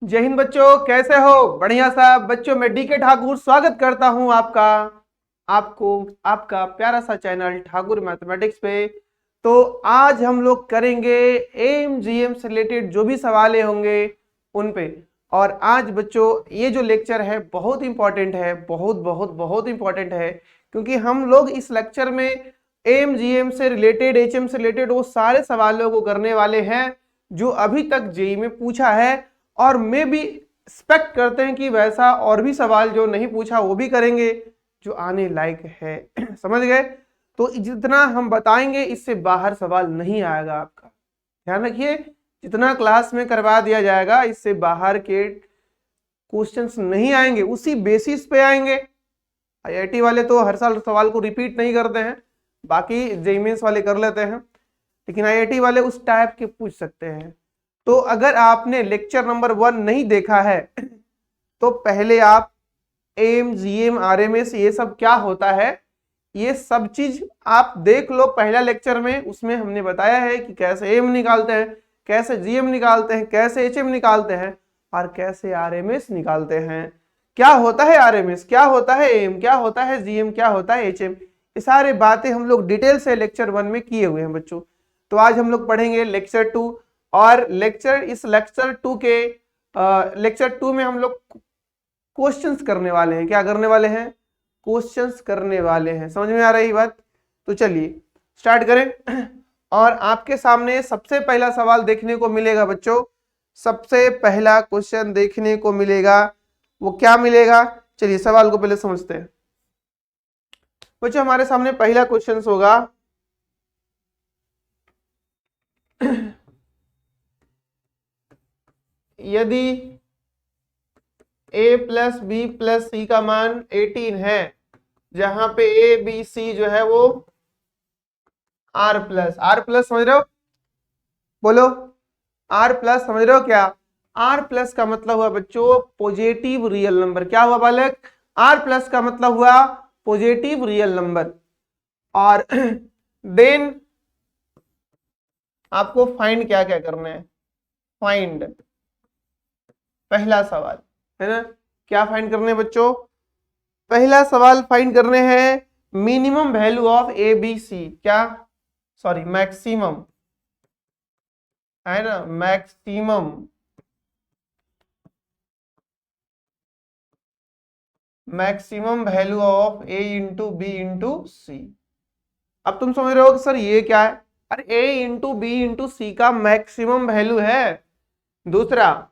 जय हिंद बच्चों, कैसे हो? बढ़िया साहब। बच्चों, मैं डीके ठाकुर स्वागत करता हूं आपको आपका प्यारा सा चैनल ठाकुर मैथमेटिक्स पे। तो आज हम लोग करेंगे एम जीएम से रिलेटेड जो भी सवाल होंगे उन पे। और आज बच्चों ये जो लेक्चर है बहुत इंपॉर्टेंट है, बहुत बहुत बहुत इंपॉर्टेंट है, क्योंकि हम लोग इस लेक्चर में एम जीएम से रिलेटेड, एचएम से रिलेटेड वो सारे सवालों को करने वाले हैं जो अभी तक जेई में पूछा है। और मैं भी एक्सपेक्ट करते हैं कि वैसा और भी सवाल जो नहीं पूछा वो भी करेंगे जो आने लायक है। समझ गए? तो जितना हम बताएंगे इससे बाहर सवाल नहीं आएगा। आपका ध्यान रखिए, जितना क्लास में करवा दिया जाएगा इससे बाहर के क्वेश्चंस नहीं आएंगे, उसी बेसिस पे आएंगे। आईआईटी वाले तो हर साल सवाल को रिपीट नहीं करते हैं, बाकी जेईई मेंस वाले कर लेते हैं, लेकिन आईआईटी वाले उस टाइप के पूछ सकते हैं। तो अगर आपने लेक्चर नंबर 1 नहीं देखा है तो पहले आप एम जीएम आरएमएस ये सब क्या होता है ये सब चीज आप देख लो पहला लेक्चर में। उसमें हमने बताया है कि कैसे एम निकालते हैं, कैसे जीएम निकालते हैं, कैसे एचएम निकालते हैं और कैसे आरएमएस निकालते हैं। क्या होता है आरएमएस, क्या होता है एम, क्या होता है जीएम, क्या होता है एचएम, ये सारे बातें हम लोग डिटेल से लेक्चर 1 में किए हुए हैं बच्चों। तो आज हम लोग पढ़ेंगे लेक्चर 2। और लेक्चर 2 के लेक्चर 2 में हम लोग क्वेश्चंस करने वाले हैं। क्या करने वाले हैं? क्वेश्चंस करने वाले हैं। समझ में आ रही बात? तो चलिए स्टार्ट करें। और आपके सामने सबसे पहला सवाल देखने को मिलेगा बच्चों, सबसे पहला क्वेश्चन देखने को मिलेगा। वो क्या मिलेगा? चलिए सवाल को पहले समझते हैं बच्चों। हमारे सामने पहला क्वेश्चन होगा यदि a plus B plus c का मान 18 है, जहां पे ए बी सी जो है वो आर प्लस समझ रहे हो? बोलो आर प्लस समझ रहे हो क्या? आर प्लस का मतलब हुआ बच्चों पॉजिटिव रियल नंबर। क्या हुआ बालक? आर प्लस का मतलब हुआ पॉजिटिव रियल नंबर। और देन आपको फाइंड क्या क्या करना है? फाइंड पहला सवाल है ना, क्या फाइंड करने बच्चों? पहला सवाल फाइंड करने हैं minimum value of A B C. क्या? सॉरी, मैक्सिमम है ना, maximum value of A into B into C. अब तुम समझ रहे हो कि सर ये क्या है? अरे ए इंटू बी इंटू सी का मैक्सिमम वैल्यू है। दूसरा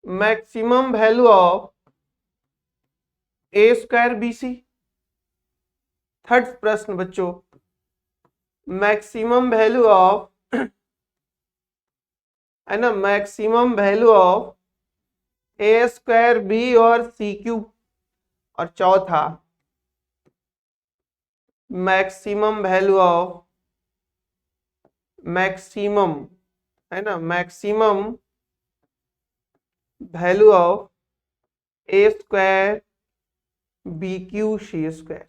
maximum value of a square B c. Third प्रश्न बच्चों, मैक्सिमम वैल्यू ऑफ है ना, maximum value of a square b और सी क्यूब। और चौथा मैक्सिमम वैल्यू ऑफ मैक्सिमम है ना, maximum value of a square B cube C square.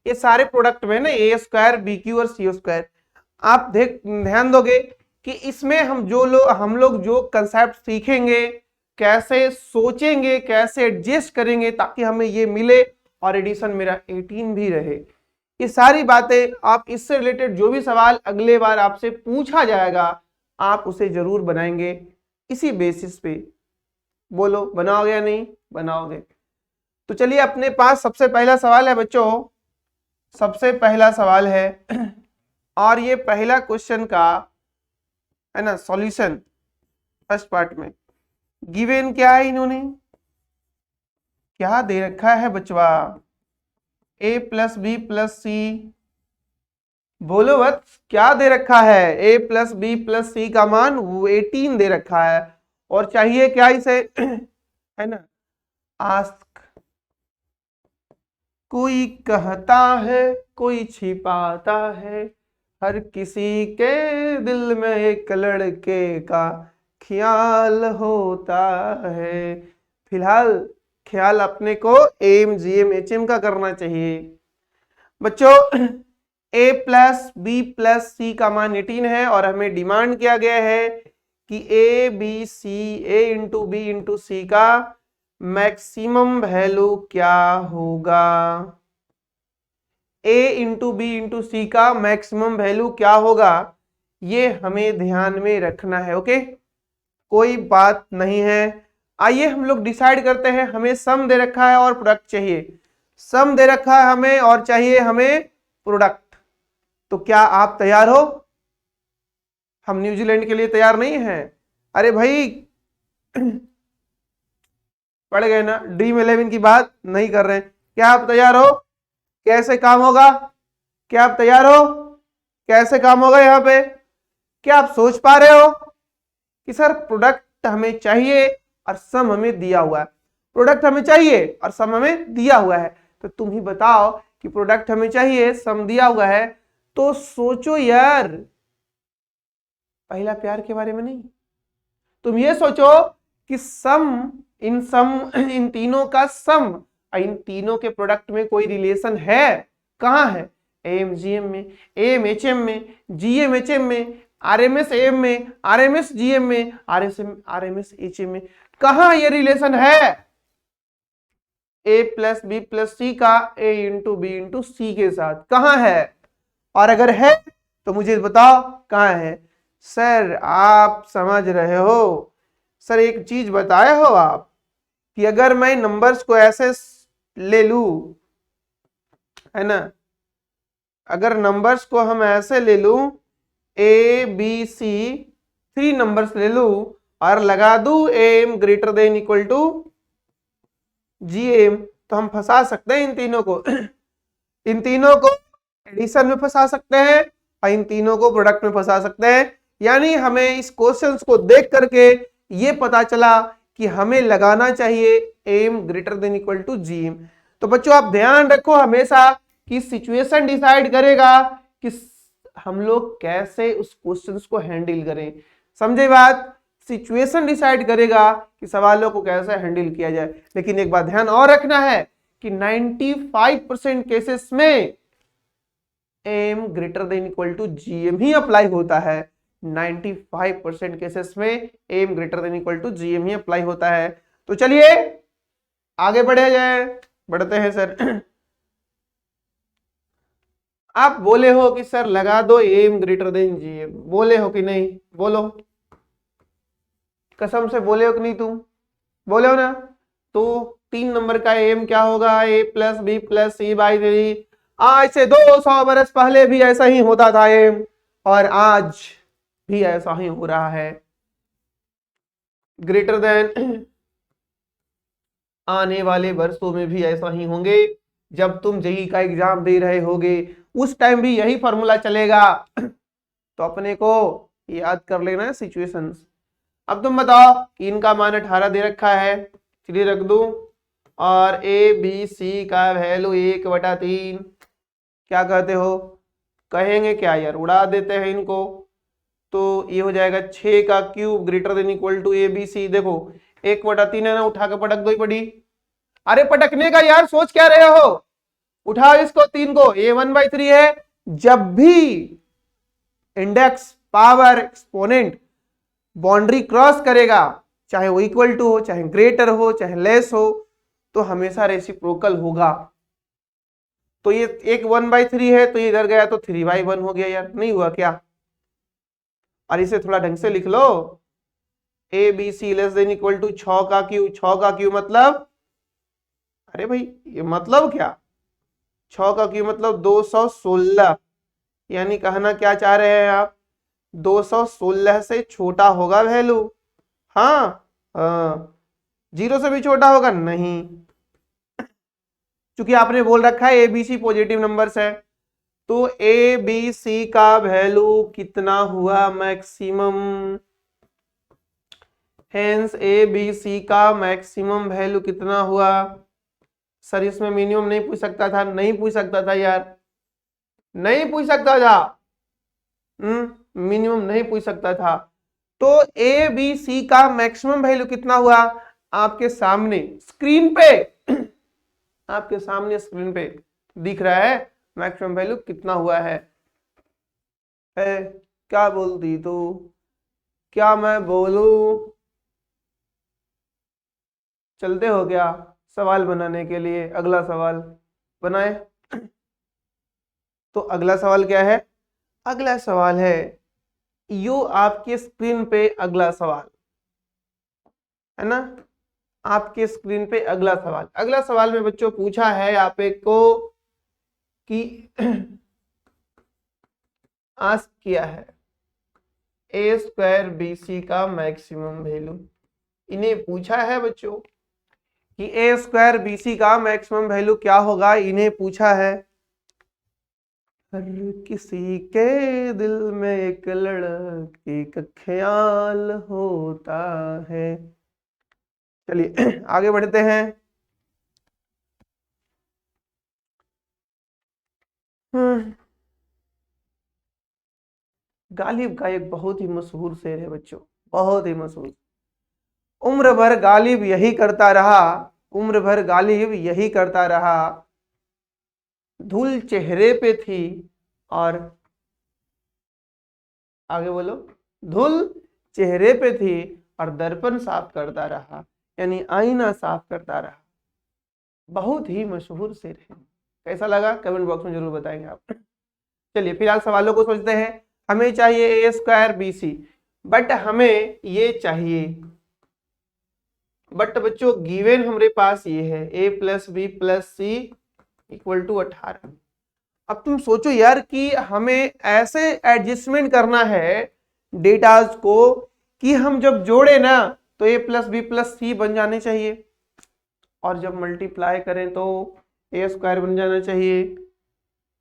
ये सारे प्रोडक्ट में ना ए स्क्वायर बी क्यू और सी स्क्वायर। आप ध्यान दोगे कि इसमें हम लोग जो कंसेप्ट सीखेंगे, कैसे सोचेंगे, कैसे एडजस्ट करेंगे ताकि हमें ये मिले और एडिशन मेरा 18 भी रहे। ये सारी बातें आप इससे रिलेटेड जो भी सवाल अगले बार आपसे पूछा जाएगा आप उसे जरूर बनाएंगे इसी बेसिस पे। बोलो बनाओगे या नहीं बनाओगे? तो चलिए, अपने पास सबसे पहला सवाल है बच्चों, सबसे पहला सवाल है और ये पहला क्वेश्चन का है ना सॉल्यूशन फर्स्ट पार्ट में गिवन क्या है, इन्होंने क्या दे रखा है बच्चवा? ए प्लस बी प्लस सी। बोलो वत्स क्या दे रखा है? A plus B plus c का मान 18 दे रखा है। और चाहिए क्या इसे? है ना, आस्क। कोई कहता है कोई छिपाता है, हर किसी के दिल में एक लड़के का ख्याल होता है। फिलहाल ख्याल अपने को एम जीएम एचएम का करना चाहिए बच्चों। a plus B plus c का मान 18 है और हमें डिमांड किया गया है कि A B C A into B into सी का मैक्सिमम वैल्यू क्या होगा। ए इंटू बी इंटू सी का मैक्सिमम वैल्यू क्या होगा, ये हमें ध्यान में रखना है। ओके, कोई बात नहीं है। आइए हम लोग डिसाइड करते हैं। हमें सम दे रखा है और प्रोडक्ट चाहिए। सम दे रखा है हमें और चाहिए हमें प्रोडक्ट। तो क्या आप तैयार हो? हम न्यूजीलैंड के लिए तैयार नहीं हैं? अरे भाई पढ़ गए ना, ड्रीम 11 की बात नहीं कर रहे हैं। क्या आप तैयार हो? कैसे काम होगा? क्या आप तैयार हो? कैसे काम होगा यहाँ पे? क्या आप सोच पा रहे हो कि सर प्रोडक्ट हमें चाहिए और सम हमें दिया हुआ है। प्रोडक्ट हमें चाहिए और सम हमें दिया हुआ है, तो तुम ही बताओ कि प्रोडक्ट हमें चाहिए, सम दिया हुआ है, तो सोचो यार, पहला प्यार के बारे में नहीं, तुम ये सोचो कि इन तीनों का सम और इन तीनों के प्रोडक्ट में कोई रिलेशन है? कहां है? एम जीएम में, एम एचएम में, जीएम एचएम में, आरएमएस एम में, आरएमएस जीएम में, आरएमएस एचएम में। कहां ये रिलेशन है? A plus B plus c का ए इंटू बी इंटू सी के साथ कहां है? और अगर है तो मुझे बताओ कहां है। सर आप समझ रहे हो? सर एक चीज बताए हो आप कि अगर मैं नंबर्स को ऐसे ले लूं, है ना, अगर नंबर्स को हम ऐसे ले लूं, ए बी सी 3 नंबर्स ले लूं और लगा दूं M greater than equal to G M, तो हम फंसा सकते हैं इन तीनों को। इन तीनों को एडिशन में फंसा सकते हैं और इन तीनों को प्रोडक्ट में फंसा सकते हैं। यानी हमें इस क्वेश्चंस को देख करके ये पता चला कि हमें लगाना चाहिए M greater than equal to G M. तो बच्चों आप ध्यान रखो हमेशा कि सिचुएशन डिसाइड करेगा कि हम लोग कैसे उस क्वेश्चंस को हैंडल करें। समझे बात? सिचुएशन डिसाइड करेगा कि सवालों को कैसे हैंडल किया जाए। लेकिन एक बात ध्यान और रखना है कि 95% केसेस में M greater than equal to GM ही अप्लाई होता है। 95% केसेस में M greater than equal to GM ही अप्लाई होता है। तो चलिए आगे बढ़े जाए, बढ़ते हैं सर। आप बोले हो कि सर लगा दो एम ग्रेटर देन जीएम, बोले हो कि नहीं? बोलो, कसम से बोले हो कि नहीं? तुम बोले हो ना? तो 3 नंबर का एम क्या होगा? A plus B plus C by 3। आज से 200 बरस पहले भी ऐसा ही होता था एम, और आज भी ऐसा ही हो रहा है। ग्रेटर देन आने वाले वर्षों में भी ऐसा ही होंगे। जब तुम जेईई का एग्जाम दे रहे होगे उस टाइम भी यही फॉर्मूला चलेगा। तो अपने को याद कर लेना है सिचुएशंस। अब तुम बताओ कि इनका मान 18 दे रखा है, चलिए रख दूं, और ए बी सी का वैल्यू 1/3। क्या कहते हो? कहेंगे क्या यार, उड़ा देते हैं इनको। तो ये हो जाएगा 6 का cube greater than equal to a B c. देखो 1/3 है ना, उठा के पटक दो ही पड़ी। अरे पटकने का यार, सोच क्या रहे हो? उठाओ इसको 3 को, ये 1/3 है। जब भी index power exponent boundary cross करेगा, चाहे वो इक्वल टू हो, चाहे ग्रेटर हो, चाहे लेस हो, तो हमेशा रेसिप्रोकल होगा। तो ये एक 1/3 है, तो ये इधर गया तो 3/1 हो गया यार, नहीं हुआ क्या? और इसे थोड़ा ढंग से लिख लो, A B C less than equal to 6 का क्यूब। 6 का क्यूब मतलब, अरे भाई ये मतलब क्या? 6 का क्यूब मतलब 216। यानी कहना क्या चाह रहे हैं आप? 216 से छोटा होगा वैल्यू। हाँ, 0 से भी छोटा होगा नहीं, क्योंकि आपने बोल रखा है a B c positive numbers है। तो ए बी सी का वैल्यू कितना हुआ? Maximum. Hence a B c का मैक्सिमम वैल्यू कितना हुआ? सर इसमें मिनिमम नहीं पूछ सकता था? नहीं पूछ सकता था यार, नहीं पूछ सकता था। मिनिमम नहीं पूछ सकता था। तो ए बी सी का मैक्सिमम वैल्यू कितना हुआ? आपके सामने स्क्रीन पे, आपके सामने स्क्रीन पे दिख रहा है मैक्सिमम वैल्यू कितना हुआ है। है, क्या बोलती तू, क्या मैं बोलूं? चलते हो क्या सवाल बनाने के लिए? अगला सवाल बनाए। तो अगला सवाल क्या है? अगला सवाल है यो आपके स्क्रीन पे अगला सवाल है ना, आपके स्क्रीन पे अगला सवाल। अगला सवाल में बच्चों पूछा है आप एक को कि आस्क किया है ए स्क्वायर बी सी का मैक्सिमम वैल्यू। इन्हें पूछा है बच्चों कि ए स्क्वायर बी सी का मैक्सिमम वैल्यू क्या होगा, इन्हें पूछा है। हर किसी के दिल में एक लड़की का ख्याल होता है। चलिए आगे बढ़ते हैं। गालिब का एक बहुत ही मशहूर शेर है बच्चों, बहुत ही मशहूर। उम्र भर गालिब यही करता रहा, उम्र भर गालिब यही करता रहा, धूल चेहरे पे थी और आगे बोलो, धूल चेहरे पे थी और दर्पण साफ करता रहा, यानी आईना साफ करता रहा। बहुत ही मशहूर शेर है। कैसा लगा कमेंट बॉक्स में जरूर बताएंगे आप। चलिए फिलहाल सवालों को सोचते हैं। हमें चाहिए ए स्क्वायर बी सी, बट हमें ये चाहिए, बट बच्चों गिवन हमारे पास ये है A plus B plus C equal to 18। अब तुम सोचो यार कि हमें ऐसे एडजस्टमेंट करना है डेटाज को कि हम जब जोड़े ना तो ए प्लस बी प्लस सी बन जाने चाहिए, और जब मल्टीप्लाई करें तो ए स्क्वायर बन जाना चाहिए,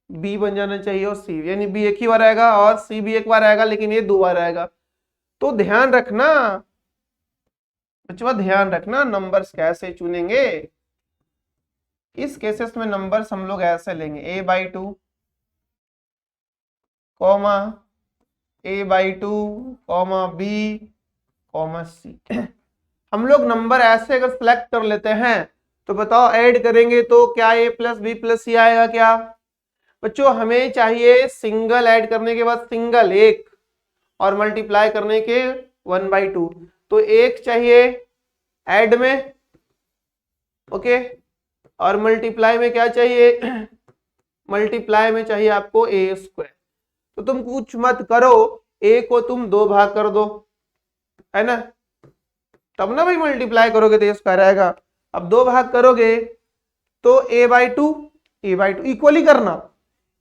बी बन जाना चाहिए और सी, यानी बी एक ही बार आएगा और सी भी एक बार आएगा, लेकिन ये 2 बार आएगा। तो ध्यान रखना बच्चों, ध्यान रखना नंबर्स कैसे चुनेंगे। इस केसेस में नंबर्स हम लोग ऐसे लेंगे a/2 comma a/2 comma b comma c। हम लोग नंबर ऐसे अगर सिलेक्ट कर लेते हैं तो बताओ ऐड करेंगे तो क्या a प्लस बी प्लस सी आएगा क्या? बच्चों हमें चाहिए सिंगल ऐड करने के बाद सिंगल एक, और मल्टीप्लाई करने के 1/2। तो एक चाहिए ऐड में, ओके, और मल्टीप्लाई में क्या चाहिए? मल्टीप्लाई में चाहिए आपको ए स्क्वायर। तो तुम कुछ मत करो, ए को तुम 2 भाग कर दो, है ना, तब ना भाई मल्टीप्लाई करोगे तो ए स्क्वायर आएगा। अब 2 भाग करोगे तो a/2 इक्वली करना,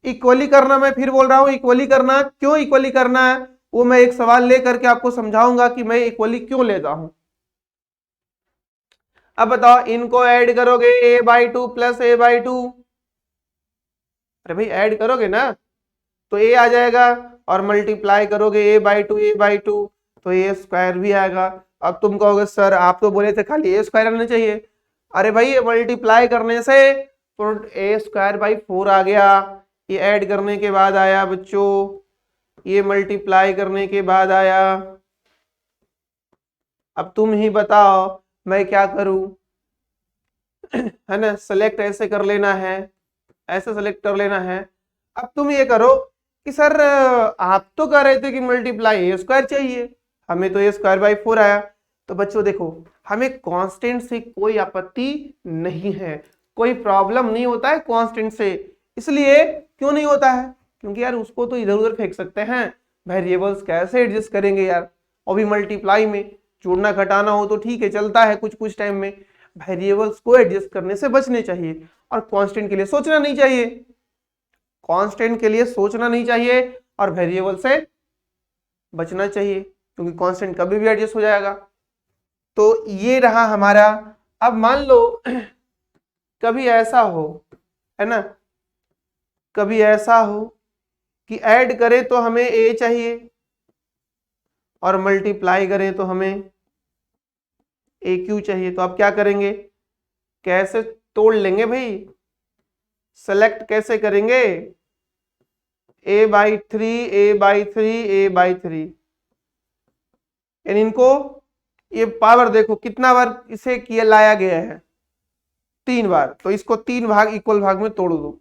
इक्वली करना, मैं फिर बोल रहा हूं इक्वली करना। क्यों इक्वली करना है वो मैं एक सवाल लेकर के आपको समझाऊंगा कि मैं इक्वली क्यों लेता हूं। अब बताओ इनको ऐड करोगे a/2 प्लस a/2, अरे भाई ऐड करोगे ना तो a आ जाएगा, और मल्टीप्लाई करोगे a/2 तो a स्क्वायर भी आएगा। अब तुम कहोगे सर आप तो बोले थे खाली a स्क्वायर आना चाहिए। अरे भाई मल्टीप्लाई करने से तो a स्क्वायर बाई 4 आ गया, ये ऐड करने के बाद आया बच्चों, ये मल्टीप्लाई करने के बाद आया। अब तुम ही बताओ मैं क्या करूं, है ना, सेलेक्ट ऐसे कर लेना है, ऐसे सेलेक्ट कर लेना है। अब तुम ये करो कि सर आप तो कह रहे थे कि मल्टीप्लाई ए स्क्वायर चाहिए, हमें तो ए स्क्वायर बाई 4 आया। तो बच्चों देखो हमें कांस्टेंट से कोई आपत्ति नहीं है, कोई प्रॉब्लम नहीं होता है कांस्टेंट से। इसलिए क्यों नहीं होता है? क्योंकि यार उसको तो इधर उधर फेंक सकते हैं, वेरिएबल्स कैसे एडजस्ट करेंगे यार, और भी मल्टीप्लाई में जोड़ना घटाना हो तो ठीक है चलता है कुछ कुछ टाइम में, वेरिएबल्स को एडजस्ट करने से बचने चाहिए और कांस्टेंट के लिए सोचना नहीं चाहिए, कांस्टेंट के लिए सोचना नहीं चाहिए और वेरिएबल से बचना चाहिए, क्योंकि कांस्टेंट कभी भी एडजस्ट हो जाएगा। तो ये रहा हमारा। अब मान लो कभी ऐसा हो, है ना, कभी ऐसा हो कि ऐड करें तो हमें a चाहिए और मल्टीप्लाई करें तो हमें AQ चाहिए। तो आप क्या करेंगे, कैसे तोड़ लेंगे भाई, सेलेक्ट कैसे करेंगे, a/3 a/3 a/3, यानी इनको ये पावर देखो कितना बार इसे किया लाया गया है, 3 बार। तो इसको 3 भाग इक्वल भाग में तोड़ दो,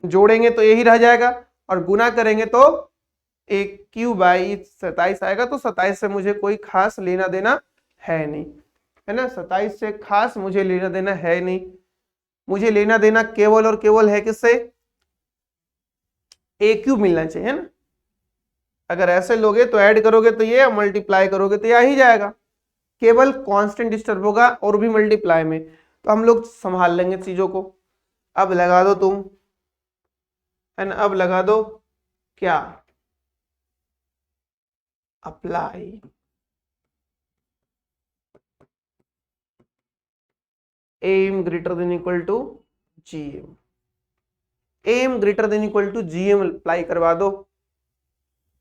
जोड़ेंगे तो यही रह जाएगा और गुना करेंगे तो एक क्यू बाई 27 आएगा। तो 27 से मुझे कोई खास लेना देना है नहीं, है ना। 27 से खास मुझे लेना देना है नहीं, मुझे लेना देना केवल और केवल है किससे, ए क्यू मिलना चाहिए, है ना। अगर ऐसे लोगे तो ऐड करोगे तो ये, मल्टीप्लाई करोगे तो ये आ ही जाएगा। केवल कांस्टेंट डिस्टर्ब होगा और भी मल्टीप्लाई में, तो हम लोग संभाल लेंगे चीजों को। अब लगा दो तुम, है ना, अब लगा दो क्या, apply. AM greater than equal to GM, AM greater than equal to GM apply करवा दो,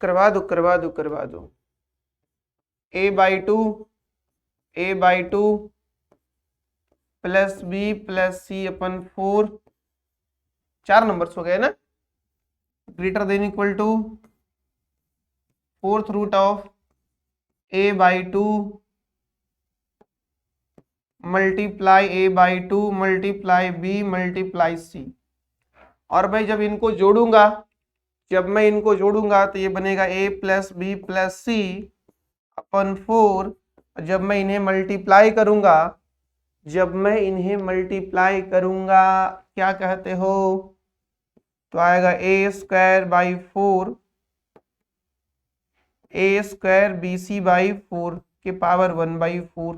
करवा दो करवा दो करवा दो। A by two plus B plus C अपन 4, 4 नंबर्स हो गए ना, greater than equal to 4th root of A by two multiply A by two multiply B multiply C. और भाई जब इनको जोड़ूंगा, जब मैं इनको जोड़ूंगा तो ये बनेगा ए प्लस बी प्लस सी अपन 4। जब मैं इन्हें मल्टीप्लाई करूंगा, जब मैं इन्हें मल्टीप्लाई करूंगा क्या कहते हो, तो आएगा A square by 4, A square B C by 4 के पावर 1/4।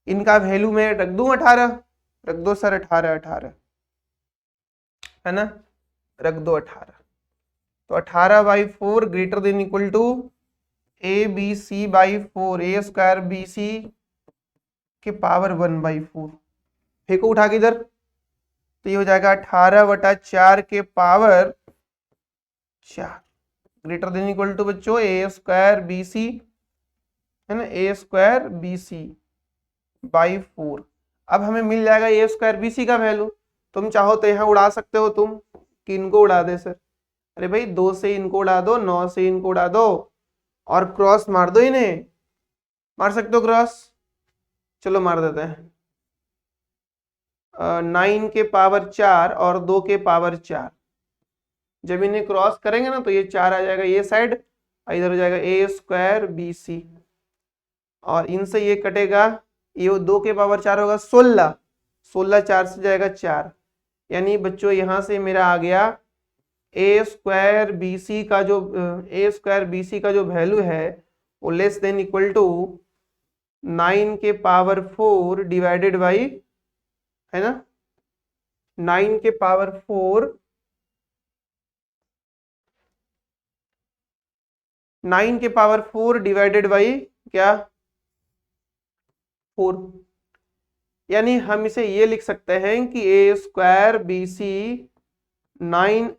इनका वैल्यू मैं रख दूं 18, रख दो सर 18 18, है ना, रख दो 18। तो 18/4 greater than equal to a B C by 4, A square B c के पावर 1/4। फेंको उठा के इधर, तो ये हो जाएगा 18/4 के power 4 greater than equal to बच्चों ए स्क्वायर बी सी, है ना, a square B C by 4। अब हमें मिल जाएगा ए स्क्वायर बी सी का वैल्यू। तुम चाहो तो यहाँ उड़ा सकते हो तुम, कि इनको उड़ा दे सर, अरे भाई 2 से इनको उड़ा दो, 9 से इनको उड़ा दो और क्रॉस मार दो इन्हें, मार सकते हो क्रॉस, चलो मार देते हैं। 9 के पावर 4 और 2 के पावर 4, जब इन्हें क्रॉस करेंगे ना तो ये 4 आ जाएगा ये साइड, इधर हो जाएगा ए स्क्वायर बी सी, और इनसे ये कटेगा, ये 2 के पावर 4 होगा 16, 16 4 से जाएगा 4, यानी बच्चों यहाँ से मेरा आ गया ए स्क्वायर बी सी का जो, ए स्क्वायर बी सी का जो वैल्यू है वो लेस देन इक्वल टू 9 के पावर 4 डिवाइडेड बाई, है ना, 9 के पावर 4, 9 के पावर 4 डिवाइडेड बाई क्या, 4। यानी हम इसे ये लिख सकते हैं कि A square B C 9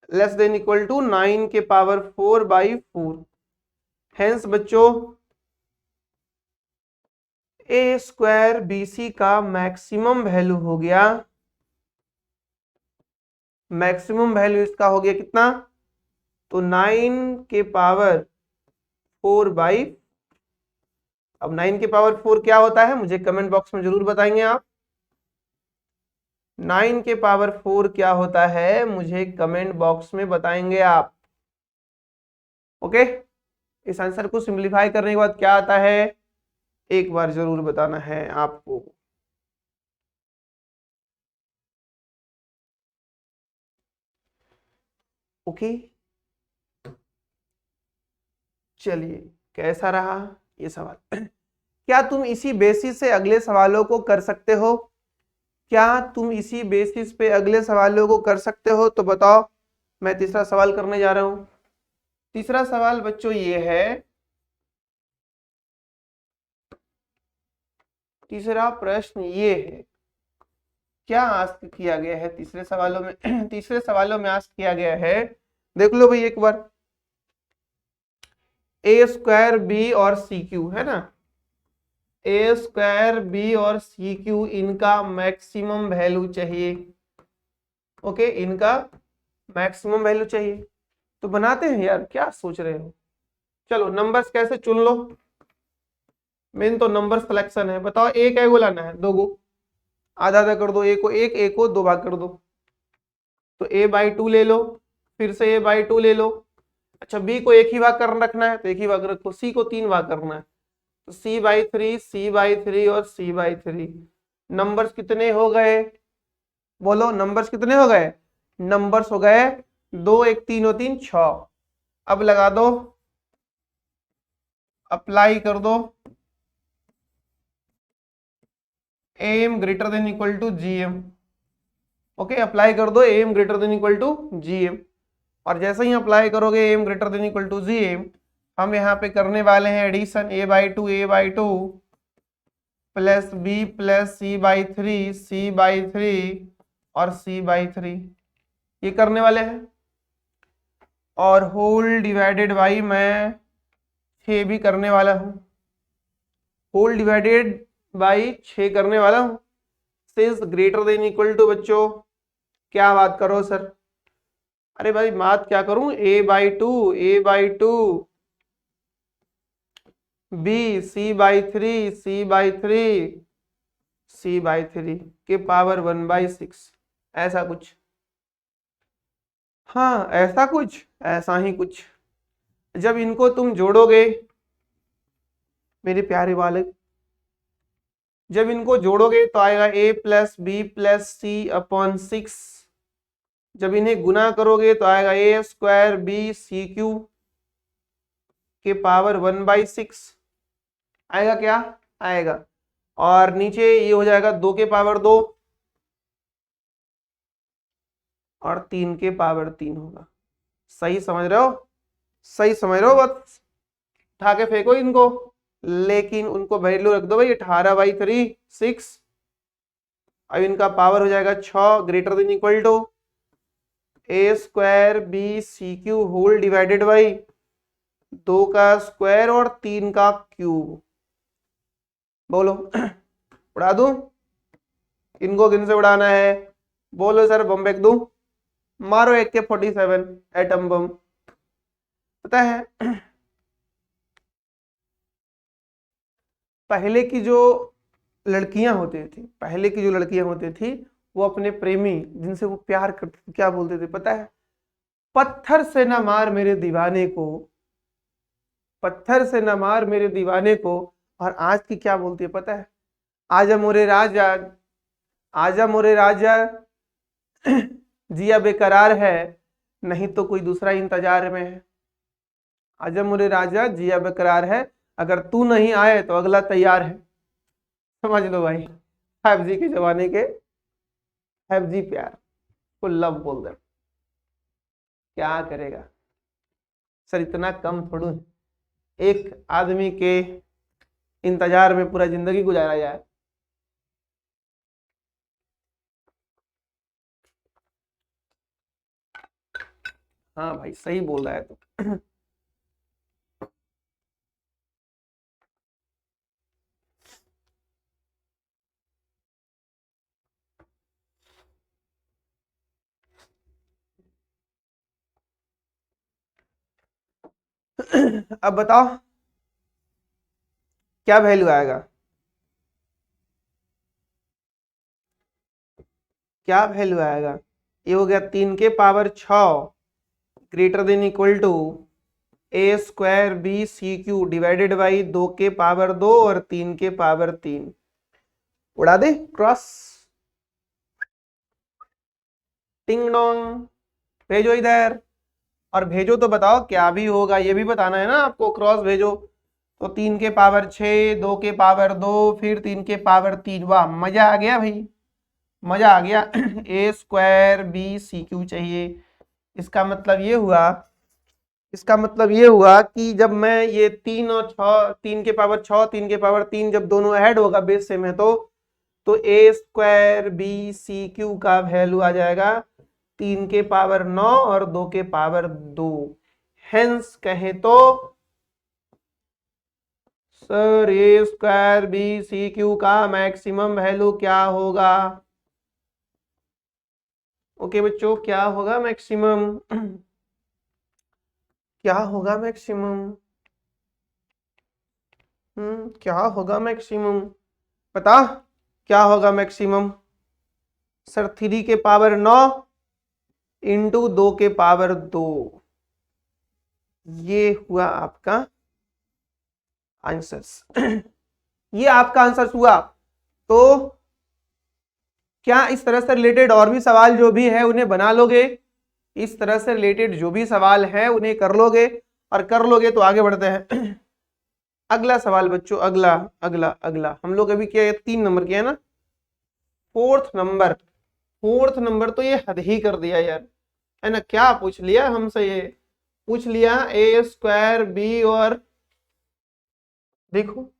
less than equal to 9 के पावर 4/4। हेंस बच्चों ए स्क्वायर बी सी का मैक्सिमम वैल्यू हो गया, मैक्सिमम वैल्यू इसका हो गया कितना, तो 9 के पावर 4/, अब 9 के पावर 4 क्या होता है मुझे कमेंट बॉक्स में जरूर बताएंगे आप, 9 के पावर 4 क्या होता है मुझे कमेंट बॉक्स में बताएंगे आप। ओके, इस आंसर को सिंप्लीफाई करने के बाद क्या आता है एक बार जरूर बताना है आपको। ओके, चलिए कैसा रहा ये सवाल। क्या तुम इसी बेसिस से अगले सवालों को कर सकते हो, क्या तुम इसी बेसिस पे अगले सवालों को कर सकते हो, तो बताओ। मैं तीसरा सवाल करने जा रहा हूं। तीसरा सवाल बच्चों ये है, तीसरा प्रश्न ये है, क्या आस्क किया गया है तीसरे सवालों में, तीसरे सवालों में आस्क किया गया है, देख लो भाई एक बार, ए स्क्वायर बी और सी क्यू, है ना, ए स्क्वायर बी और सी क्यू इनका मैक्सिमम वैल्यू चाहिए। ओके, इनका मैक्सिमम वैल्यू चाहिए, तो बनाते हैं यार, क्या सोच रहे हो। चलो नंबर्स कैसे चुन लो, मेन तो नंबर सिलेक्शन है। बताओ ए क्या गो लाना है, 2 गो, आधा आधा कर दो, एक को 1, एक को 2 भाग कर दो, तो a/2 ले लो, फिर से a/2 ले लो। अच्छा b को एक ही भाग कर रखना है तो एक ही भाग रखो, c को 3 भाग करना है तो c/3, c/3 और c/3। नंबर्स कितने हो गए, बोलो नंबर्स कितने हो गए, नंबर्स हो गए 2, 1 3 और 3 6। अब लगा दो, अप्लाई कर दो am greater than equal to gm। Okay, apply कर दो am greater than equal to gm। और जैसे ही अप्लाई करोगे am greater than equal to gm, हम यहाँ पे करने वाले हैं addition a/2 plus b plus c/3 c/3 और c/3, ये करने वाले हैं। और होल डिवाइडेड बाई मैं 6 भी करने वाला हूँ, होल डिवाइडेड बाई 6 करने वाला हूँ। Since greater than equal to, बच्चों क्या बात करो सर, अरे भाई बात क्या करूं, a/2 b c/3 c/3 के पावर 1/6, ऐसा कुछ। हाँ ऐसा कुछ, ऐसा ही कुछ। जब इनको तुम जोड़ोगे मेरे प्यारे बालक, जब इनको जोड़ोगे तो आएगा a plus B plus c/6। जब इन्हें गुना करोगे तो आएगा a² b/c³ के पावर 1/6 आएगा, क्या आएगा। और नीचे ये हो जाएगा 2 के पावर 2 और 3 के पावर 3 होगा। सही समझ रहे हो, सही समझ रहे हो, बस उठा के फेंको इनको, लेकिन उनको वैल्यू रख दो भाई 18/3 6। अब इनका पावर हो जाएगा 6 greater than equal to a² b/c³ whole divided by 2 का स्क्वायर और 3 का क्यूब। बोलो उड़ा दूं, इनको किन से उड़ाना है, बोलो सर बम फेंक दूं, मारो AK-47 एटम बम। पता है पहले की जो लड़कियां होती थी, पहले की जो लड़कियां होती थी, वो अपने प्रेमी जिनसे वो प्यार करती थी क्या बोलते थे पता है, पत्थर से न मार मेरे दीवाने को, पत्थर से न मार मेरे दीवाने को। और आज की क्या बोलती है पता है, आजा मोरे राजा, आजा मोरे राजा जिया बेकरार है, नहीं तो कोई दूसरा इंतजार में है। आजा मोरे राजा जिया बेकरार है, अगर तू नहीं आए तो अगला तैयार है। समझ लो भाई, 5G के जमाने के 5G प्यार को लव बोल दे, क्या करेगा सर, इतना कम थोड़ू एक आदमी के इंतजार में पूरा जिंदगी गुजारा जाए। हाँ भाई सही बोल रहा है तो अब बताओ क्या वैल्यू आएगा, क्या वैल्यू आएगा, ये हो गया 3 के power 6 greater than equal to a² b/c³ divided by 2 के पावर 2 और 3 के पावर 3। उड़ा दे क्रॉस, टिंग डोंग, भेजो इधर। और भेजो तो बताओ क्या भी होगा, ये भी बताना है ना आपको, क्रॉस भेजो। तो 3 के पावर 6, 2 के पावर 2, फिर 3 के पावर 3। वाह मजा आ गया भाई, मजा आ गया a² b/c³ चाहिए। इसका मतलब ये हुआ, इसका मतलब ये हुआ कि जब मैं ये 3 और 6, 3 के पावर 6 3 के पावर 3 जब दोनों ऐड होगा बेस से में तो a² b/c³ का वैल्यू आ जाएगा 3 के पावर 9 और 2 के पावर 2। हेंस कहे तो सर a² b/c³ का मैक्सिमम वैल्यू क्या होगा। ओके बच्चों, क्या होगा मैक्सिमम, क्या होगा मैक्सिमम, क्या होगा मैक्सिमम, पता क्या होगा मैक्सिमम। सर 3 के पावर 9 इंटू 2 के पावर 2, ये हुआ आपका आंसर। ये आपका आंसर हुआ। तो क्या इस तरह से रिलेटेड और भी सवाल जो भी है उन्हें बना लोगे? इस तरह से रिलेटेड जो भी सवाल है उन्हें कर लोगे, और कर लोगे तो आगे बढ़ते हैं। अगला सवाल बच्चों, अगला अगला अगला हम लोग अभी क्या 3 नंबर किया है ना, फोर्थ नंबर तो ये हद ही कर दिया यार, है ना। क्या पूछ लिया हमसे? ये पूछ लिया ए स्क्वायर बी, और देखो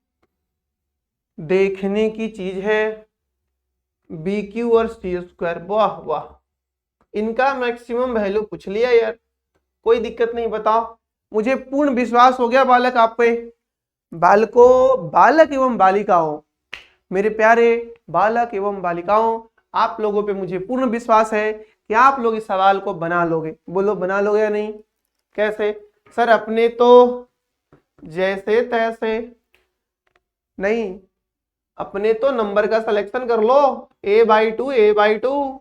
देखने की चीज है, बी क्यू और सी स्क्वायर, वाह वाह, इनका मैक्सिमम वैल्यू पूछ लिया यार। कोई दिक्कत नहीं, बताओ। मुझे पूर्ण विश्वास हो गया बालक आप पे, बालकों, बालक एवं बालिकाओं, मेरे प्यारे बालक एवं बालिकाओं, आप लोगों पे मुझे पूर्ण विश्वास है कि आप लोग इस सवाल को बना लोगे। बोलो बना लोगे या नहीं? कैसे सर? अपने तो जैसे तैसे नहीं, अपने तो नंबर का सिलेक्शन कर लो, a/2 a/2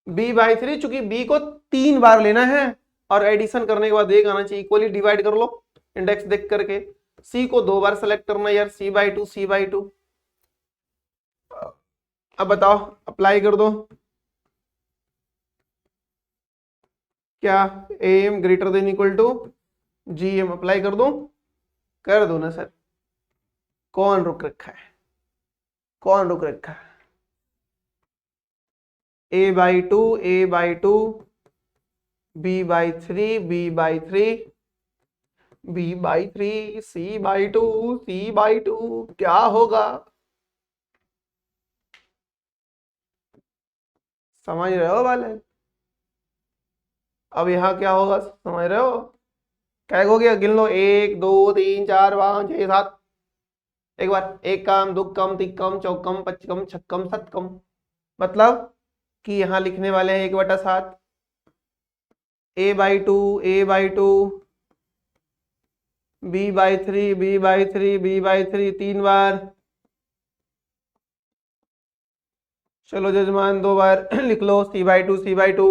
b/3, चूंकि b को 3 बार लेना है और एडिशन करने के बाद एक आना चाहिए, इक्वली डिवाइड कर लो इंडेक्स देख करके। c को 2 बार सेलेक्ट करना यार, c/2 c/2। अब बताओ, अप्लाई कर दो। क्या am greater than equal to gm apply कर दो? कर दो ना सर। कौन रुक रखा है? कौन रुक रखा है? a/2 a/2 b/3 b/3 b/3 c/2 c/2, क्या होगा? समझ रहे हो वाले? अब यहाँ क्या होगा समझ रहे हो? क्या हो गया? गिन लो, 1 2 3 4 5 6 7। एक बार, एक कम दो कम तीन कम चौकम पचकम छक्कम सतकम, मतलब कि यहाँ लिखने वाले हैं 1/7 a/2 a/2 b/3 b/3 b/3 3 बार। चलो जजमान 2 बार लिख लो, c/2 c/2,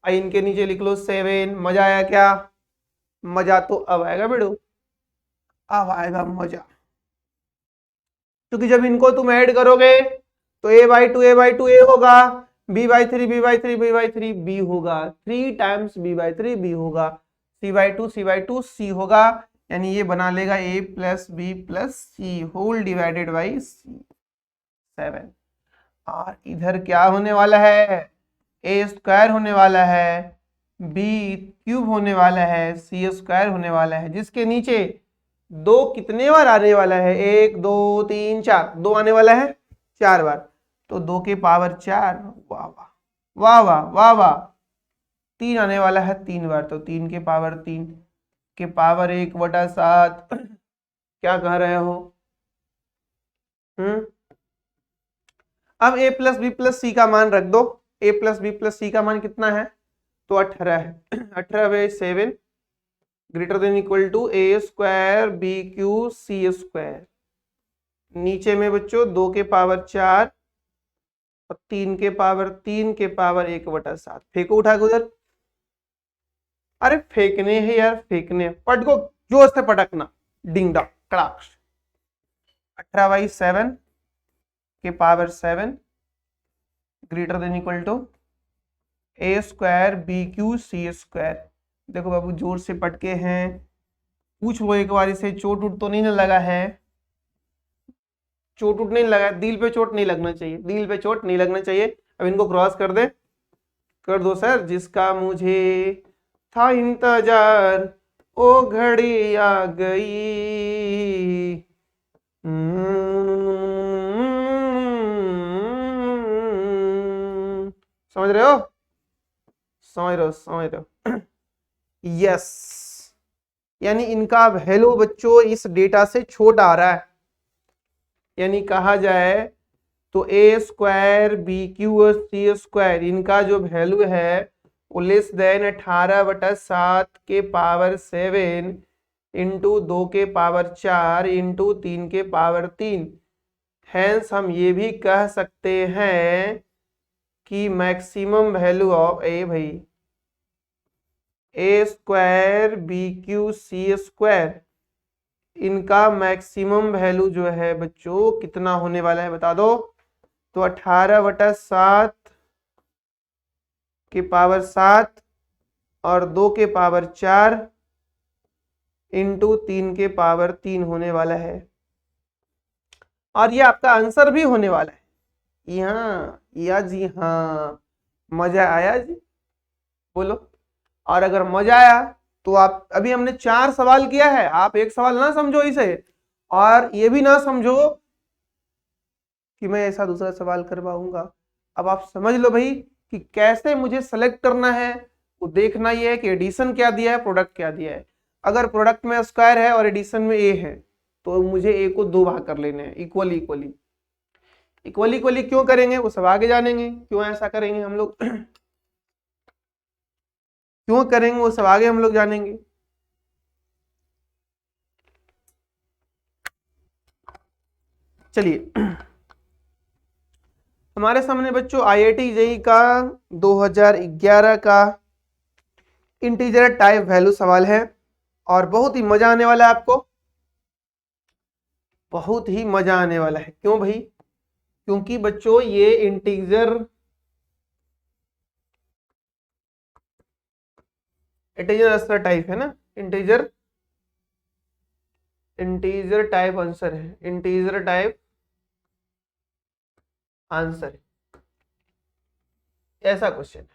इनके नीचे लिख लो 7। मजा आया क्या? मजा तो अब आएगा बेड़ो, अब आएगा मजा, क्योंकि जब इनको तुम ऐड करोगे तो a/2 a/2 a होगा, b/3 b/3 b/3 b होगा, 3 टाइम्स b/3 b होगा, c/2 c/2 c होगा, यानी ये बना लेगा a plus B plus c whole divided by 7। और इधर क्या होने वाला है? a स्क्वायर होने वाला है, b क्यूब होने वाला है, c स्क्वायर होने वाला है, जिसके नीचे 2 कितने बार आने वाला है? 1 2 3 4, 2 आने वाला है 4 बार, तो 2 के पावर 4, वाह वाह वाह वाह वाह वाह। 3 आने वाला है 3 बार, तो 3 के पावर 3 के पावर 1/7। क्या कह रहे हो? अब a plus B plus c का मान रख दो। a plus B plus c का मान कितना है? तो 18 है। 18/7 greater than equal to a square B cube C square. नीचे में बच्चों 2 के पावर 4 और 3 के पावर 3 के पावर 1/7। फेंको उठा के उधर। अरे फेंकने है यार, फेंकने, पटको जोर से पटकना, डिंग डॉग कड़ाक। 18/7 के power 7 greater than equal to a square B cube C square. देखो बाबू जोर से पटके हैं, पूछ लो एक बार से, चोट उठ तो नहीं ना लगा है? चोट उठ नहीं लगा, दिल पे चोट नहीं लगना चाहिए, दिल पे चोट नहीं लगना चाहिए। अब इनको क्रॉस कर दे, कर दो सर। जिसका मुझे था इंतजार ओ घड़ी आ गई। समझ रहे हो? समझ रहे हो? समझ रहे हो? यस, यानी इनका वैल्यू बच्चों इस डेटा से छोटा आ रहा है, यानी कहा जाए तो a स्क्वायर बी क्यू और सी स्क्वायर, इनका जो वैल्यू है वो लेस देन 18/7 के पावर 7 इंटू 2 के पावर 4 इंटू 3 के पावर 3। हैंस हम ये भी कह सकते हैं कि मैक्सिमम वैल्यू ऑफ ए भाई A square B cube C square, इनका मैक्सिमम वैल्यू जो है बच्चों कितना होने वाला है बता दो। तो 18/7 के पावर 7 और 2 के पावर 4 इंटू 3 के पावर 3 होने वाला है। और ये आपका आंसर भी होने वाला है। यहाँ या जी हाँ, मजा आया जी, बोलो। और अगर मजा आया तो आप, अभी हमने 4 सवाल किया है, आप एक सवाल ना समझो इसे, और ये भी ना समझो कि मैं ऐसा दूसरा सवाल करवाऊंगा। अब आप समझ लो भाई कि कैसे मुझे सेलेक्ट करना है। वो देखना ये है कि एडिशन क्या दिया है, प्रोडक्ट क्या दिया है। अगर प्रोडक्ट में स्क्वायर है और एडिशन में ए है तो मुझे ए को 2 भाग कर लेने हैं इक्वली इक्वली। इक्वली इक्वली क्यों करेंगे वो सब आगे जानेंगे, क्यों ऐसा करेंगे हम लोग क्यों करेंगे वो सब आगे हम लोग जानेंगे। चलिए हमारे सामने बच्चों आईआईटी जेईई का 2011 का इंटीजर टाइप वैल्यू सवाल है, और बहुत ही मजा आने वाला है आपको, बहुत ही मजा आने वाला है। क्यों भाई? क्योंकि बच्चों ये इंटीजर आंसर टाइप है ना, इंटीजर टाइप आंसर है, इंटीजर टाइप आंसर है, ऐसा क्वेश्चन है।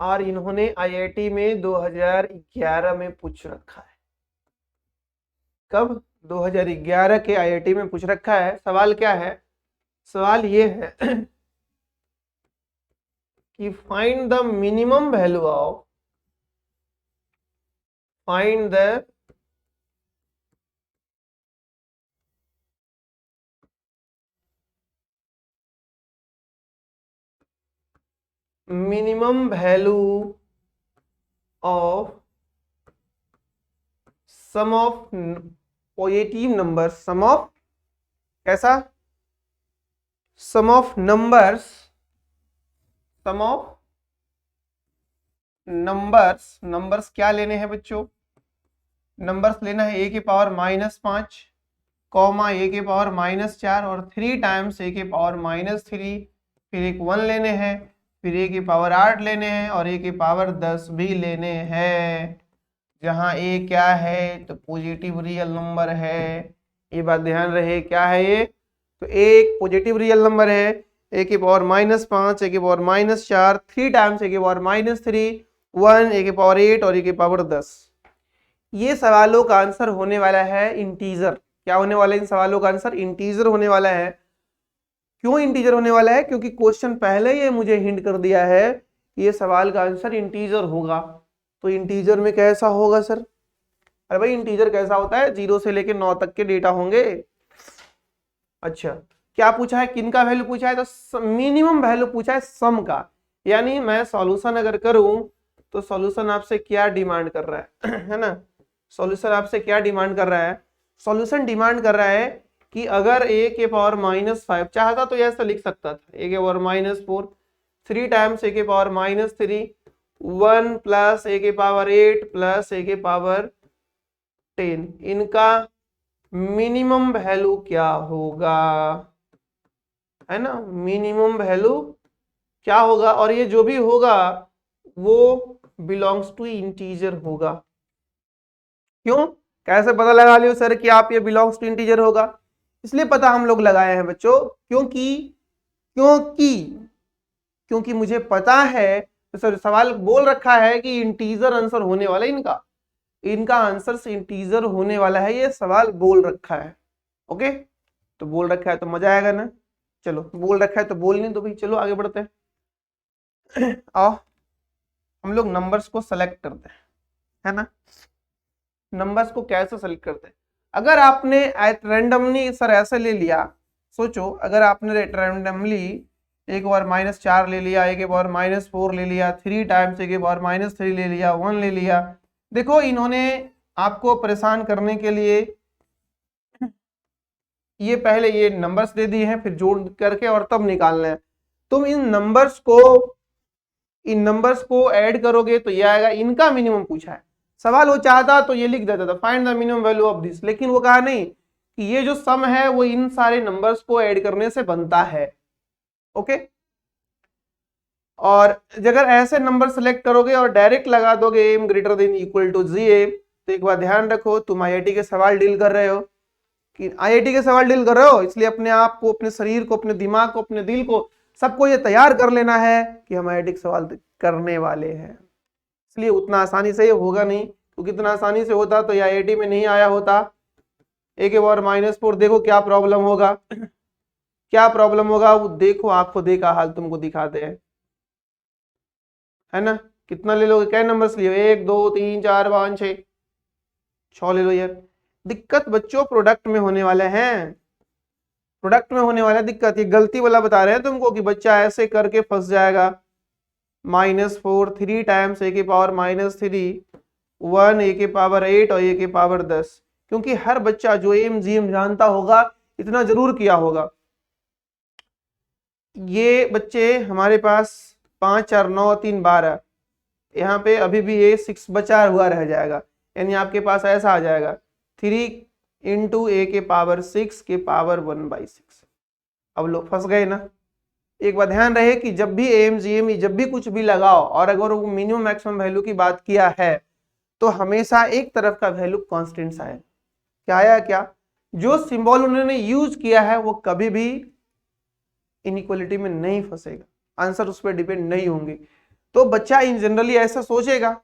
और इन्होंने आईआईटी में 2011 में पूछ रखा है। कब? 2011 के आईआईटी में पूछ रखा है। सवाल क्या है? सवाल ये है कि find the minimum value of, find the minimum value of sum of positive number, sum of कैसा, sum of numbers, sum of numbers, numbers क्या लेने हैं बच्चों? नंबर्स लेना है ए के पावर -5 कॉमा ए के पावर -4 और 3 टाइम्स ए के पावर -3, फिर एक 1 लेने हैं, फिर ए के पावर 8 लेने हैं और ए के पावर 10 भी लेने हैं। जहां ए क्या है तो पॉजिटिव रियल नंबर है, ये बात ध्यान रहे। क्या है ये? तो ए एक पॉजिटिव रियल नंबर है, ए के पावर -5, ए के पावर -4, 3 टाइम्स ए के पावर -3, 1 ए के पावर 8 और ए के पावर 10। ये सवालों का आंसर होने वाला है इंटीजर। क्या होने वाला है इन सवालों का आंसर? इंटीजर होने वाला है। क्यों इंटीजर होने वाला है? क्योंकि क्वेश्चन पहले ये मुझे हिंट कर दिया है कि ये सवाल का आंसर इंटीजर होगा। तो इंटीजर में कैसा होगा सर? अरे भाई इंटीजर कैसा होता है? 0 से लेकर 9 तक के डेटा होंगे। अच्छा क्या पूछा है, किन का वैल्यू पूछा है? तो मिनिमम वैल्यू पूछा है सम का। यानी मैं सॉल्यूशन अगर करूं तो सॉल्यूशन आपसे क्या डिमांड कर रहा है है ना? सॉल्यूशन आपसे क्या डिमांड कर रहा है? सॉल्यूशन डिमांड कर रहा है कि अगर a के पावर -5 चाहता तो ऐसा लिख सकता था, a के पावर -4, 3 टाइम्स a के पावर -3, 1 प्लस a के पावर 8 प्लस a के पावर 10, इनका मिनिमम वैल्यू क्या होगा, है ना? मिनिमम वैल्यू क्या होगा? और ये जो भी होगा वो बिलोंग्स टू इंटीजर होगा। क्यों? कैसे पता लगा लियो सर कि आप ये बिलोंग्स टू इंटीजर होगा? इसलिए पता हम लोग लगाए हैं बच्चों, क्योंकि क्योंकि क्योंकि मुझे पता है, तो सर सवाल बोल रखा है कि इंटीजर आंसर होने वाला है इनका, इनका आंसर इंटीजर होने वाला है, ये सवाल बोल रखा है। ओके, तो बोल रखा है तो मजा आएगा ना। चलो बोल रखा है तो बोलने दो भाई, चलो आगे बढ़ते हैं आओ हम लोग नंबर्स को सेलेक्ट करते हैं, है ना? नंबर्स को कैसे सेलेक्ट करते हैं? अगर आपने रैंडमली सर ऐसे ले लिया, सोचो अगर आपने रैंडमली एक बार -4 ले लिया, एक बार -4 ले लिया, 3 टाइम्स एक बार -3 ले लिया, 1 ले लिया। देखो इन्होंने आपको परेशान करने के लिए ये पहले ये नंबर्स दे दिए हैं, फिर जोड़ करके और तब निकालना है। तुम इन नंबर्स को ऐड करोगे तो ये आएगा, इनका मिनिमम पूछा है। सवाल वो चाहता तो ये लिख देता था find the minimum value of this, लेकिन वो कहा नहीं कि ये जो सम है वो इन सारे नंबर्स को ऐड करने से बनता है। ओके, और अगर ऐसे नंबर सेलेक्ट करोगे और डायरेक्ट लगा दोगे AM greater than equal to G, तो एक बात ध्यान रखो, तुम आईआईटी के सवाल डील कर रहे हो कि आईआईटी के सवाल डील कर रहे हो, इसलिए अपने आप को, अपने शरीर को, अपने दिमाग को, अपने दिल को, सबको ये तैयार कर लेना है कि हम आईआईटी के सवाल करने वाले हैं। इसलिए उतना आसानी से ये होगा नहीं, क्योंकि इतना आसानी से होता तो ये आईआईटी में नहीं आया होता। ए के पावर -4, देखो क्या प्रॉब्लम होगा, क्या प्रॉब्लम होगा वो देखो, आपको देखा हाल तुमको दिखाते हैं, है ना। कितना ले लोगे, क्या नंबर्स लियो, 1 2 3 4 5 6 6 ले लो यार। दिक्कत बच्चों प्रोडक्ट में होने वाले हैं, प्रोडक्ट में होने वाला दिक्कत, ये गलती वाला बता रहे हैं तुमको कि बच्चा ऐसे करके फंस जाएगा। -4 3 टाइम्स ए के पावर -3 1 ए के पावर 8 और ए के पावर 10, क्योंकि हर बच्चा जो एम जी एम जानता होगा इतना जरूर किया होगा। ये बच्चे हमारे पास 5 4 9 3 12, यहाँ पे अभी भी ये 6 बचा हुआ रह जाएगा, यानी आपके पास ऐसा आ जाएगा 3 इंटू ए के पावर 6 के पावर 1/6। अब लोग फंस गए ना। एक बात ध्यान रहे कि जब भी एम जी एम जब भी कुछ भी लगाओ और अगर वो मिनिमम मैक्सिमम वैल्यू की बात किया है तो हमेशा एक तरफ का वैल्यू कॉन्स्टेंट्स आए। क्या आया, क्या जो सिंबल उन्होंने यूज किया है वो कभी भी इनइक्वालिटी में नहीं फंसेगा, आंसर उस पर डिपेंड नहीं होंगे। तो बच्चा इन जनरली ऐसा सोचेगा,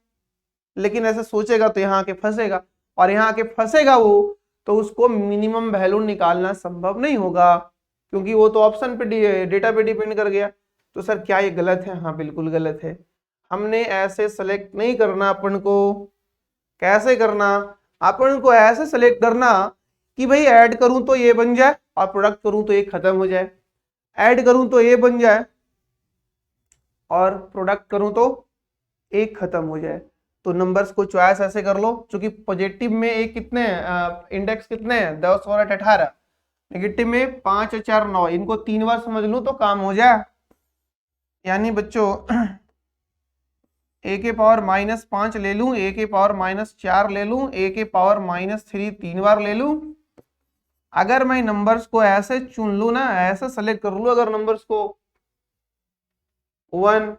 लेकिन ऐसा सोचेगा तो यहाँ आके फंसेगा, और यहाँ आके फंसेगा वो तो उसको मिनिमम वैल्यू निकालना संभव नहीं होगा, क्योंकि वो तो ऑप्शन पे, डेटा पे डिपेंड कर गया। तो सर क्या ये गलत है? हाँ बिल्कुल गलत है। हमने ऐसे सेलेक्ट नहीं करना, अपन को कैसे करना, अपन को ऐसे सेलेक्ट करना कि भाई ऐड करूं तो ये बन जाए और प्रोडक्ट करूं तो ये खत्म हो जाए, ऐड करूं तो ये बन जाए और प्रोडक्ट करूं तो एक खत्म हो जाए। तो नंबर्स को चॉइस ऐसे कर लो, क्योंकि पॉजिटिव में एक कितने इंडेक्स कितने हैं 10 और 8 18, नेगेटिव में 5 और 4 9, इनको 3 बार समझ लूं तो काम हो जाए। यानी बच्चों ए के पावर -5 ले लूं, ए के पावर -4 ले लूं, ए के पावर -3 3 बार ले लूं। अगर मैं नंबर्स को ऐसे चुन लूं ना, ऐसे सेलेक्ट कर लूं अगर नंबर्स को, 1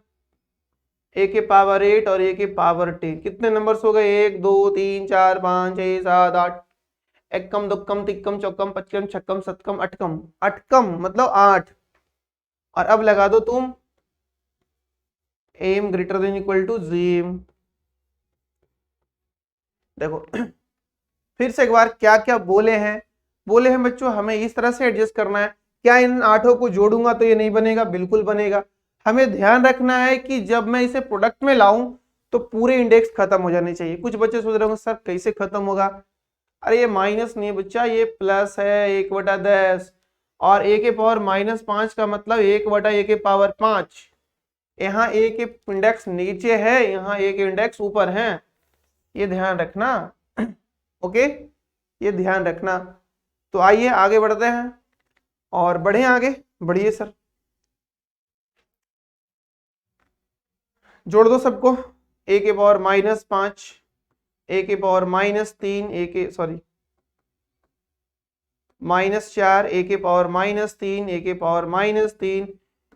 ए के पावर 8 और ए के पावर 10, कितने नंबर्स हो गए, 1 2 3 4 5 6 7 8, एकम दुक्कम तिक्कम चौकम पचकम छक्कम सतकम अठकम, अठकम मतलब 8। और अब लगा दो तुम M greater than equal to GM. देखो फिर से एक बार क्या क्या बोले हैं बच्चों, हमें इस तरह से एडजस्ट करना है। क्या इन 8 को जोड़ूंगा तो ये नहीं बनेगा? बिल्कुल बनेगा। हमें ध्यान रखना है कि जब मैं इसे प्रोडक्ट में लाऊं तो पूरे इंडेक्स खत्म हो जाने चाहिए। कुछ बच्चे सोच रहे होंगे सर कैसे खत्म होगा, अरे ये माइनस नहीं है बच्चा, ये प्लस है 1/10, और ए के पावर -5 का मतलब 1/a के पावर 5। यहाँ ए के इंडेक्स नीचे है, यहाँ ए के इंडेक्स ऊपर है, ये ध्यान रखना। ओके, ये ध्यान रखना। तो आइए आगे बढ़ते हैं और बढ़े आगे, बढ़िए सर। जोड़ दो सबको, ए के पावर -5, ए के पावर -3, ए के सॉरी -4, ए के पावर -3, ए के पावर -3,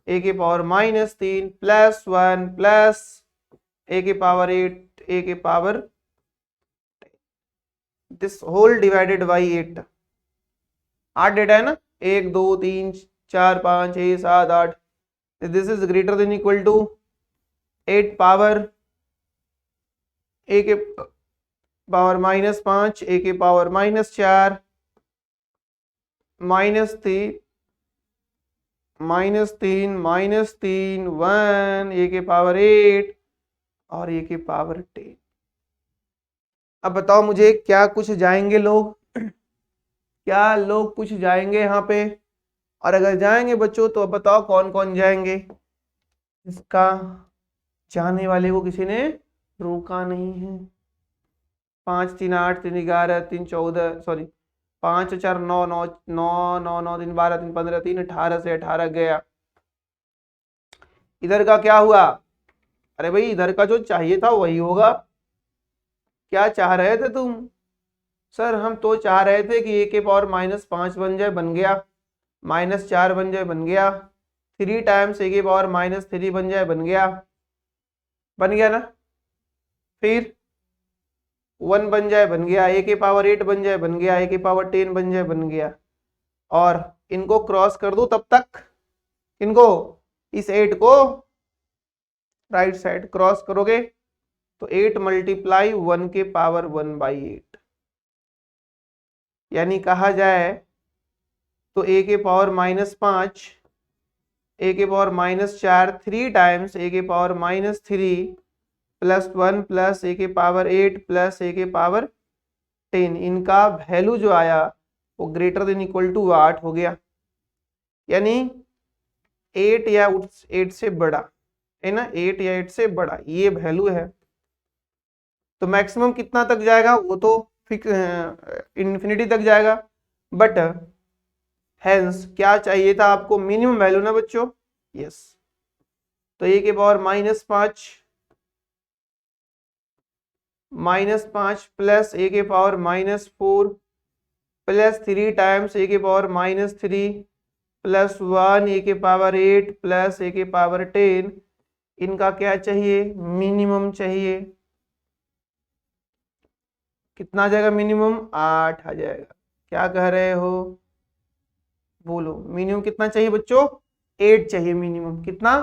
ए के पावर -3 +1 प्लस ए के पावर 8, ए के power this whole divided by 8। 8 डेटा है ना, 1 2 3 4 5 6 7 8, this is greater than equal to 8 power A के पावर -5, ए के पावर -4 -3 -3 1 ए के पावर 8 और ए के पावर 10। अब बताओ मुझे क्या कुछ जाएंगे लोग, क्या लोग कुछ जाएंगे यहाँ पे? और अगर जाएंगे बच्चों तो अब बताओ कौन कौन जाएंगे? इसका जाने वाले को किसी ने रोका नहीं है। 5 3 8 3 11 3 14 सॉरी 5 4 9 9 9 9 9 3 12 3 15 3 18 से 18 गया। इधर का क्या हुआ? अरे भाई इधर का जो चाहिए था वही होगा। क्या चाह रहे थे तुम? सर हम तो चाह रहे थे कि ए के पावर -5 बन जाए, बन गया। -4 बन जाए, बन गया। 3 टाइम्स ए के पावर -3 बन जाए, बन गया। बन गया ना? फिर 1 बन जाए, बन गया। ए के पावर 8 बन जाए, बन गया। ए के पावर 10 बन जाए, बन गया। और इनको क्रॉस कर दो तब तक। इनको, इस 8 को राइट साइड क्रॉस करोगे तो 8 मल्टीप्लाई 1 के पावर 1/8, यानी कहा जाए तो ए के पावर -5, ए के पावर -4, 3 टाइम्स ए के पावर -3 प्लस 1 प्लस ए के पावर 8 प्लस ए के पावर 10, इनका वैल्यू जो आया वो ग्रेटर देन इक्वल टू 8 हो गया। यानी 8 या 8 से बड़ा है ना, 8 या 8 से बड़ा ये वैल्यू है। तो मैक्सिमम कितना तक जाएगा वो तो फिक्स इन्फिनिटी तक जाएगा, बट हेंस क्या चाहिए था आपको? मिनिमम वैल्यू ना बच्चों। यस, तो ए के पावर -5 प्लस ए के पावर -4 प्लस 3 टाइम्स ए के पावर -3 प्लस 1 ए के पावर 8 प्लस ए के पावर 10, इनका क्या चाहिए? मिनिमम चाहिए। कितना आ जाएगा मिनिमम? 8 आ जाएगा। क्या कह रहे हो? बोलो मिनिमम कितना चाहिए बच्चों? 8 चाहिए मिनिमम। कितना?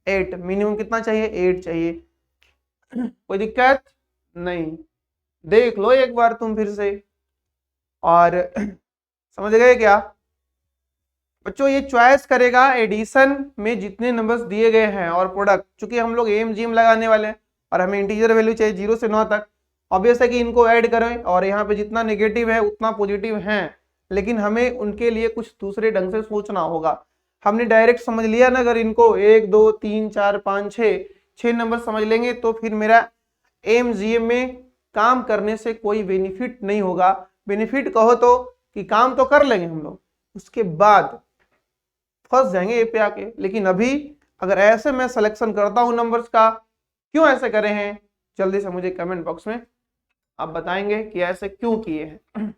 8। मिनिमम कितना चाहिए? 8 चाहिए। कोई दिक्कत नहीं, देख लो एक बार तुम फिर से। और समझ गए क्या बच्चों? ये चॉइस करेगा एडिशन में जितने नंबर्स दिए गए हैं और प्रोडक्ट, चूंकि हम लोग एम जीएम लगाने वाले हैं और हमें इंटीजर वैल्यू चाहिए 0 से 9 तक। ऑब्वियस है कि इनको ऐड करें और यहाँ पे जितना नेगेटिव है उतना पॉजिटिव है, लेकिन हमें उनके लिए कुछ दूसरे ढंग से सोचना होगा। हमने डायरेक्ट समझ लिया ना, अगर इनको 1 2 3 4 5 6 नंबर समझ लेंगे तो फिर मेरा एम जीएम में काम करने से कोई बेनिफिट नहीं होगा। बेनिफिट कहो तो कि काम तो कर लेंगे हम लोग, उसके बाद फंस जाएंगे ए पे आके। लेकिन अभी अगर ऐसे मैं सिलेक्शन करता हूं नंबर्स का, क्यों ऐसे करे हैं, जल्दी से मुझे कमेंट बॉक्स में आप बताएंगे कि ऐसे क्यों किए हैं।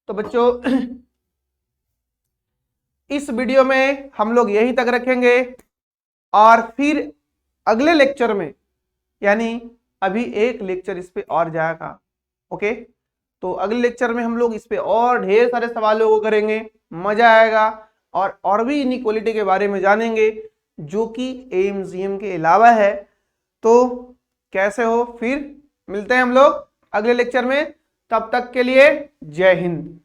तो बच्चों इस वीडियो में हम लोग यहीं तक रखेंगे और फिर अगले लेक्चर में, यानी अभी एक लेक्चर इस पे और जाएगा। ओके, तो अगले लेक्चर में हम लोग इस पे और ढेर सारे सवालों को करेंगे, मजा आएगा और भी इनइक्वालिटी के बारे में जानेंगे जो कि एएमजीएम के अलावा है। तो कैसे हो, फिर मिलते हैं हम लोग अगले लेक्चर में। तब तक के लिए जय हिंद।